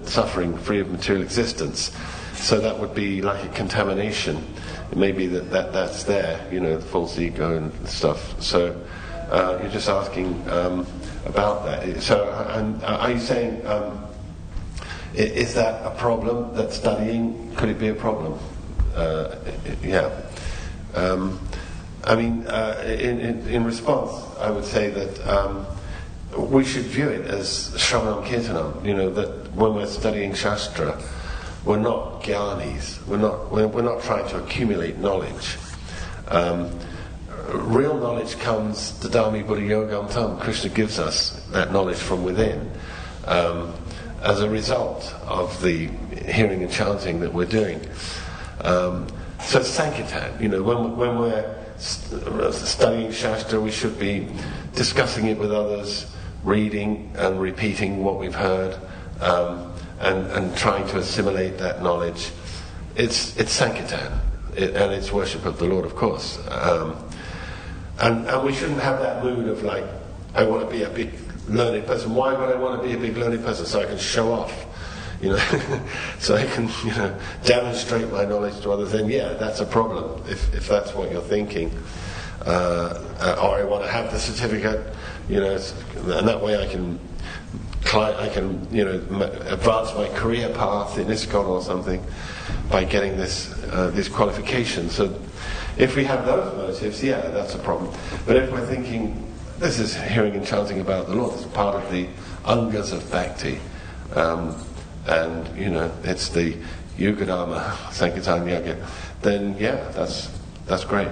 suffering, free of material existence. So that would be like a contamination. It may be that's there, the false ego and stuff. So you're just asking about that. So are you saying, is that a problem, that studying, could it be a problem? Yeah. In response, I would say that we should view it as Shravanam Kirtanam, that when we're studying Shastra, we're not jnanis, we're not trying to accumulate knowledge. Real knowledge comes, Dadami Buddha Yogam Tam, Krishna gives us that knowledge from within, as a result of the hearing and chanting that we're doing. So Sankirtan, when we're studying Shastra, we should be discussing it with others, reading and repeating what we've heard, and trying to assimilate that knowledge. It's Sankirtan, and it's worship of the Lord, of course. And we shouldn't have that mood of I want to be a big learned person. Why would I want to be a big learned person? So I can show off, so I can, demonstrate my knowledge to others. Then that's a problem if that's what you're thinking. Or I want to have the certificate, and that way I can advance my career path in ISKCON or something by getting these qualifications. So if we have those motives, that's a problem. But if we're thinking, this is hearing and chanting about the Lord, it's part of the angas of bhakti, and it's the Yuga Dharma, Sankirtan Yagya, then that's great,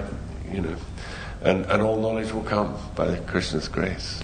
and all knowledge will come by Krishna's grace.